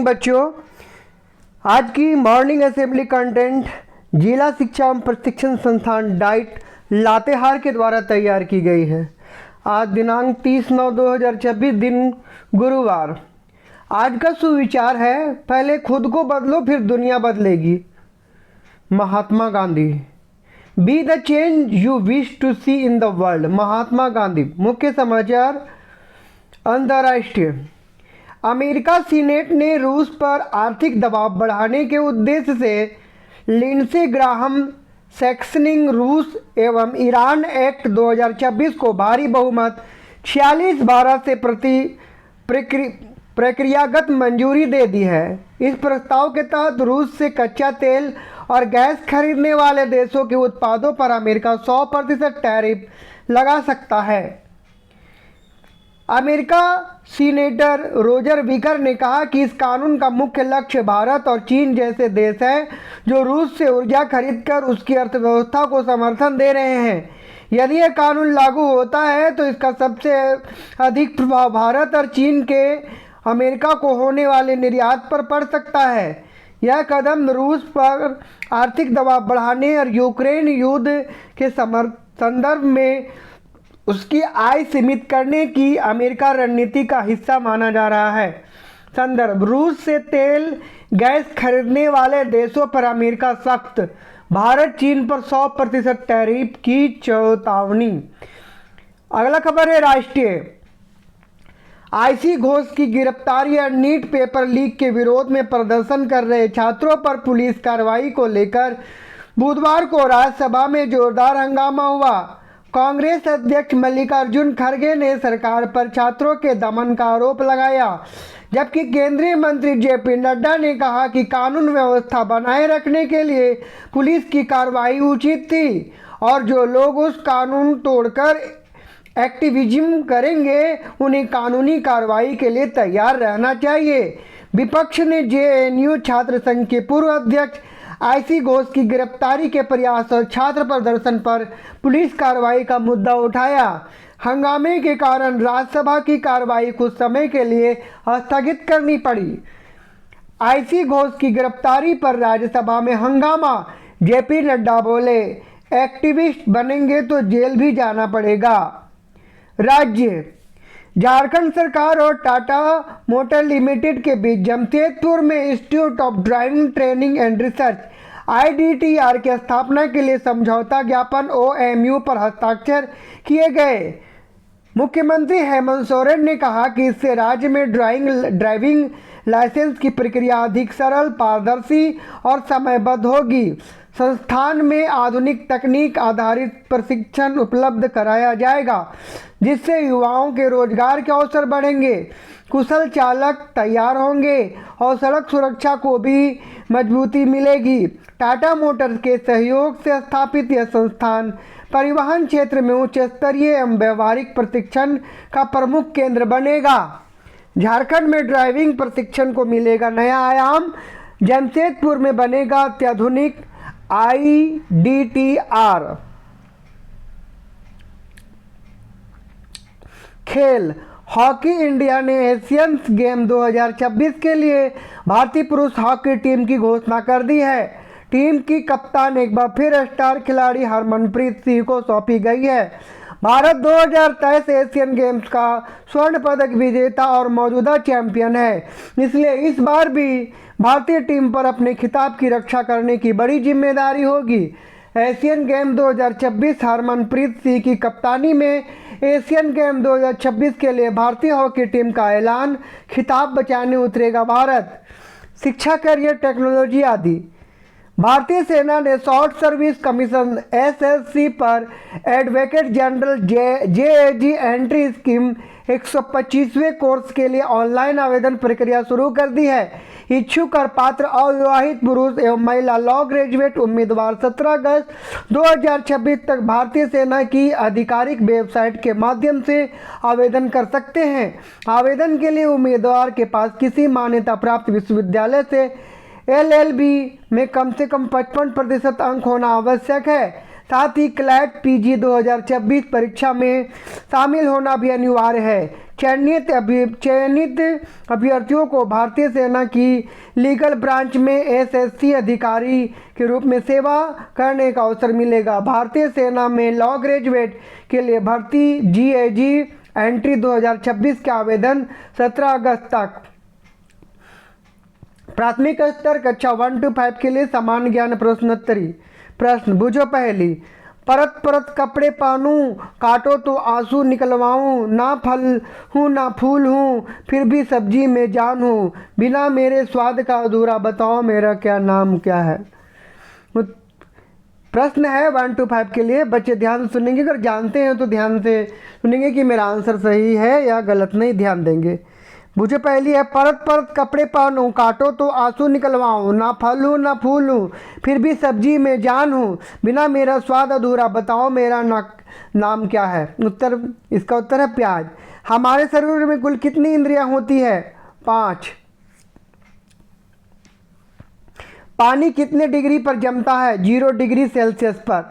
Morning बच्चों। आज की मॉर्निंग असेंबली कंटेंट जिला शिक्षा एवं प्रशिक्षण संस्थान डाइट लातेहार के द्वारा तैयार की गई है। आज दिनांक 30/9/2026 दिन गुरुवार। आज का सुविचार है, पहले खुद को बदलो फिर दुनिया बदलेगी। Mahatma Gandhi. Be the change you wish to see in the world. Mahatma Gandhi. मुख्य समाचार अंतर्राष्ट्रीय। अमेरिका सीनेट ने रूस पर आर्थिक दबाव बढ़ाने के उद्देश्य से लिंडसे ग्राहम सैक्सनिंग रूस एवं ईरान एक्ट 2026 को भारी बहुमत 46-12 से प्रक्रियागत मंजूरी दे दी है। इस प्रस्ताव के तहत रूस से कच्चा तेल और गैस खरीदने वाले देशों के उत्पादों पर अमेरिका 100% टैरिफ लगा सकता है। अमेरिका सीनेटर रोजर विकर ने कहा कि इस कानून का मुख्य लक्ष्य भारत और चीन जैसे देश हैं जो रूस से ऊर्जा खरीदकर उसकी अर्थव्यवस्था को समर्थन दे रहे हैं। यदि यह कानून लागू होता है तो इसका सबसे अधिक प्रभाव भारत और चीन के अमेरिका को होने वाले निर्यात पर पड़ सकता है। यह कदम रूस पर आर्थिक दबाव बढ़ाने और यूक्रेन युद्ध के संदर्भ में उसकी आय सीमित करने की अमेरिका रणनीति का हिस्सा माना जा रहा है। संदर्भ: रूस से तेल गैस खरीदने वाले देशों पर अमेरिका सख्त, भारत चीन पर 100% टैरिफ की चेतावनी। अगला खबर है राष्ट्रीय। आईसी घोष की गिरफ्तारी और नीट पेपर लीक के विरोध में प्रदर्शन कर रहे छात्रों पर पुलिस कार्रवाई को लेकर बुधवार को राज्यसभा में जोरदार हंगामा हुआ। कांग्रेस अध्यक्ष मल्लिकार्जुन खड़गे ने सरकार पर छात्रों के दमन का आरोप लगाया, जबकि केंद्रीय मंत्री जेपी नड्डा ने कहा कि कानून व्यवस्था बनाए रखने के लिए पुलिस की कार्रवाई उचित थी और जो लोग उस कानून तोड़कर एक्टिविज्म करेंगे उन्हें कानूनी कार्रवाई के लिए तैयार रहना चाहिए। विपक्ष ने जेएनयू छात्र संघ के पूर्व अध्यक्ष आईसी घोष की गिरफ्तारी के प्रयास और छात्र प्रदर्शन पर पुलिस कार्रवाई का मुद्दा उठाया। हंगामे के कारण राज्यसभा की कार्रवाई कुछ समय के लिए स्थगित करनी पड़ी। आईसी घोष की गिरफ्तारी पर राज्यसभा में हंगामा। जेपी नड्डा बोले, एक्टिविस्ट बनेंगे तो जेल भी जाना पड़ेगा। राज्य: झारखंड सरकार और टाटा मोटर लिमिटेड के बीच जमशेदपुर में institute of driving training and research IDTR की स्थापना के लिए समझौता ज्ञापन OMU पर हस्ताक्षर किए गए। मुख्यमंत्री हेमंत सोरेन ने कहा कि इससे राज्य में ड्राइविंग लाइसेंस की प्रक्रिया अधिक सरल, पारदर्शी और समयबद्ध होगी। संस्थान में आधुनिक तकनीक आधारित प्रशिक्षण उपलब्ध कराया जाएगा, जिससे युवाओं के रोजगार के अवसर बढ़ेंगे, कुशल चालक तैयार होंगे और सड़क सुरक्षा को भी मजबूती मिलेगी। टाटा मोटर्स के सहयोग से स्थापित यह संस्थान परिवहन क्षेत्र में उच्च स्तरीय एवं व्यवहारिक प्रशिक्षण का प्रमुख केंद्र बनेगा। झारखंड में ड्राइविंग प्रशिक्षण को मिलेगा नया आयाम। जमशेदपुर में बनेगा अत्याधुनिक IDTR। खेल: हॉकी इंडिया ने एशियन गेम 2026 के लिए भारतीय पुरुष हॉकी टीम की घोषणा कर दी है। टीम की कप्तान एक बार फिर स्टार खिलाड़ी हरमनप्रीत सिंह को सौंपी गई है। भारत 2023 एशियन गेम्स का स्वर्ण पदक विजेता और मौजूदा चैंपियन है, इसलिए इस बार भी भारतीय टीम पर अपने खिताब की रक्षा करने की बड़ी जिम्मेदारी होगी। एशियन गेम 2026 हरमनप्रीत सिंह की कप्तानी में एशियन गेम 2026 के लिए भारतीय हॉकी टीम का ऐलान। खिताब बचाने उतरेगा भारत। शिक्षा, करियर, टेक्नोलॉजी आदि। भारतीय सेना ने शॉर्ट सर्विस कमीशन SSC पर advocate general JAG entry scheme 125वें कोर्स के लिए ऑनलाइन आवेदन प्रक्रिया शुरू कर दी है। इच्छुक और पात्र अविवाहित पुरुष एवं महिला लॉ ग्रेजुएट उम्मीदवार 17 अगस्त 2026 तक भारतीय सेना की आधिकारिक वेबसाइट के माध्यम से आवेदन कर सकते हैं। आवेदन के लिए उम्मीदवार के पास किसी मान्यता प्राप्त विश्वविद्यालय से LLB में कम से कम 55% अंक होना आवश्यक है। साथ ही क्लैट PG 2026 परीक्षा में शामिल होना भी अनिवार्य है। चयनित अभ्यर्थियों को भारतीय सेना की लीगल ब्रांच में एसएससी अधिकारी के रूप में सेवा करने का अवसर मिलेगा। भारतीय सेना में लॉ ग्रेजुएट के लिए भर्ती जीएजी एंट्री 2026 के आवेदन 17 अगस्त तक। प्राथमिक स्तर कक्षा 1 to 5 के लिए सामान्य ज्ञान प्रश्नोत्तरी। प्रश्न बूझो पहली। परत परत कपड़े पहनूं, काटो तो आंसू निकलवाऊं, ना फल हूँ ना फूल हूँ, फिर भी सब्जी में जान हूँ, बिना मेरे स्वाद का अधूरा, बताओ मेरा क्या नाम क्या है। प्रश्न है 1 to 5 के लिए। बच्चे ध्यान से सुनेंगे, अगर जानते हैं तो ध्यान से सुनेंगे कि मेरा आंसर सही है या गलत, नहीं ध्यान देंगे। मुझे पहली है, परत परत कपड़े पहनूं, काटो तो आंसू निकलवाऊं, ना फल हूँ ना फूल हूँ, फिर भी सब्जी में जान हूँ, बिना मेरा स्वाद अधूरा, बताओ मेरा नाम क्या है। उत्तर, इसका उत्तर है प्याज। हमारे शरीर में कुल कितनी इंद्रियां होती है? 5। पानी कितने डिग्री पर जमता है? 0 डिग्री सेल्सियस पर।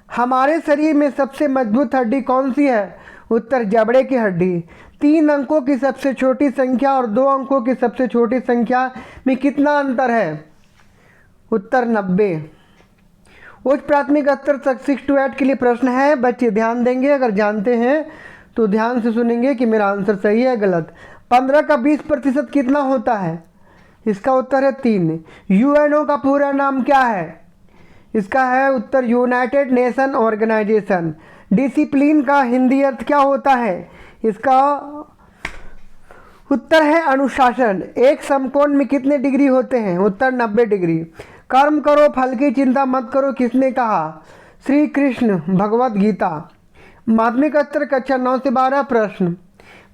हमारे शरीर में सबसे मजबूत हड्डी कौन सी है? उत्तर, जबड़े की हड्डी। 3 अंकों की सबसे छोटी संख्या और 2 अंकों की सबसे छोटी संख्या में कितना अंतर है? उत्तर, 90। उच्च प्राथमिक स्तर तक 6 to 8 के लिए प्रश्न है। बच्चे ध्यान देंगे, अगर जानते हैं तो ध्यान से सुनेंगे कि मेरा आंसर सही है गलत। 15 का 20% कितना होता है? इसका उत्तर है 3। यूएनओ का पूरा नाम क्या है? इसका है उत्तर, यूनाइटेड नेशन ऑर्गेनाइजेशन। डिसिप्लिन का हिंदी अर्थ क्या होता है? इसका उत्तर है अनुशासन। एक समकोण में कितने डिग्री होते हैं? उत्तर, 90 डिग्री। कर्म करो फल की चिंता मत करो, किसने कहा? श्री कृष्ण, भगवत गीता। माध्यमिक स्तर कक्षा 9 से 12 प्रश्न।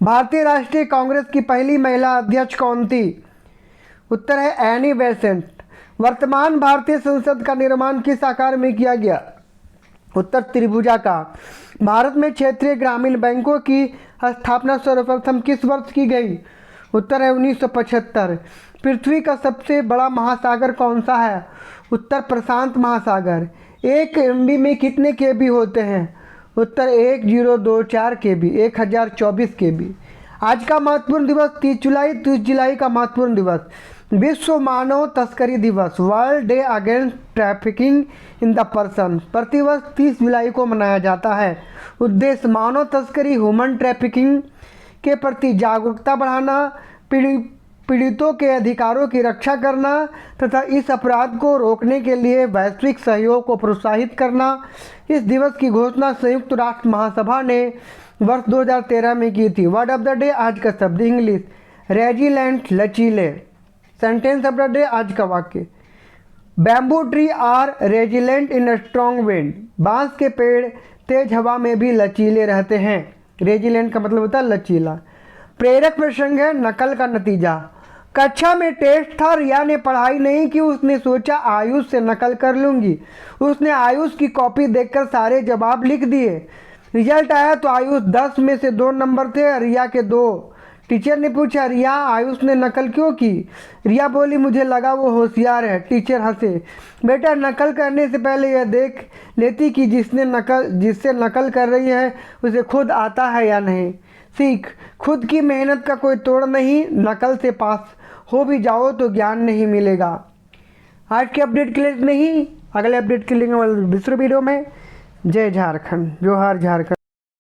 भारतीय राष्ट्रीय कांग्रेस की पहली महिला अध्यक्ष कौन थी? उत्तर है एनी बेसेंट। वर्तमान भारतीय संसद का निर्माण किस आकार में किया गया? उत्तर, त्रिभुजा का। भारत में क्षेत्रीय ग्रामीण बैंकों की स्थापना सर्वप्रथम किस वर्ष की गई? उत्तर है 1975। पृथ्वी का सबसे बड़ा महासागर कौन सा है? उत्तर, प्रशांत महासागर। 1 MB में कितने KB होते हैं? उत्तर, 1024 KB, 1024 KB। आज का महत्वपूर्ण दिवस 30 जुलाई का महत्वपूर्ण दिवस। विश्व मानव तस्करी दिवस, world day against trafficking in the person, प्रतिवर्ष 30 जुलाई को मनाया जाता है। उद्देश्य, मानव तस्करी, ह्यूमन ट्रैफिकिंग के प्रति जागरूकता बढ़ाना, पीड़ितों के अधिकारों की रक्षा करना तथा इस अपराध को रोकने के लिए वैश्विक सहयोग को प्रोत्साहित करना। इस दिवस की घोषणा संयुक्त राष्ट्र महासभा ने वर्ष 2013 में की थी। वर्ड ऑफ द डे आज का शब्द इंग्लिश, रेजिलेंट, लचीले। सेंटेंस ऑफ द डे आज का वाक्य, bamboo tree are resilient in strong wind. बांस के पेड़ तेज हवा में भी लचीले रहते हैं। रेजिलेंट का मतलब होता है लचीला। प्रेरक प्रसंग है, नकल का नतीजा। कक्षा में टेस्ट था, रिया ने पढ़ाई नहीं की, उसने सोचा आयुष से नकल कर लूंगी। उसने आयुष की कॉपी देखकर सारे जवाब लिख दिए। रिजल्ट आया तो आयुष 10 में से 2 नंबर थे, रिया के 2। टीचर ने पूछा, रिया आयुष ने नकल क्यों की? रिया बोली, मुझे लगा वो होशियार है। टीचर हंसे। बेटा, नकल करने से पहले यह देख लेती कि जिससे नकल कर रही है उसे खुद आता है या नहीं। सीख, खुद की मेहनत का कोई तोड़ नहीं, नकल से पास हो भी जाओ तो ज्ञान नहीं मिलेगा। आज के अपडेट के लिए नहीं, अगले अपडेट के लिए दूसरे वीडियो में। जय झारखंड, जोहार झारखंड।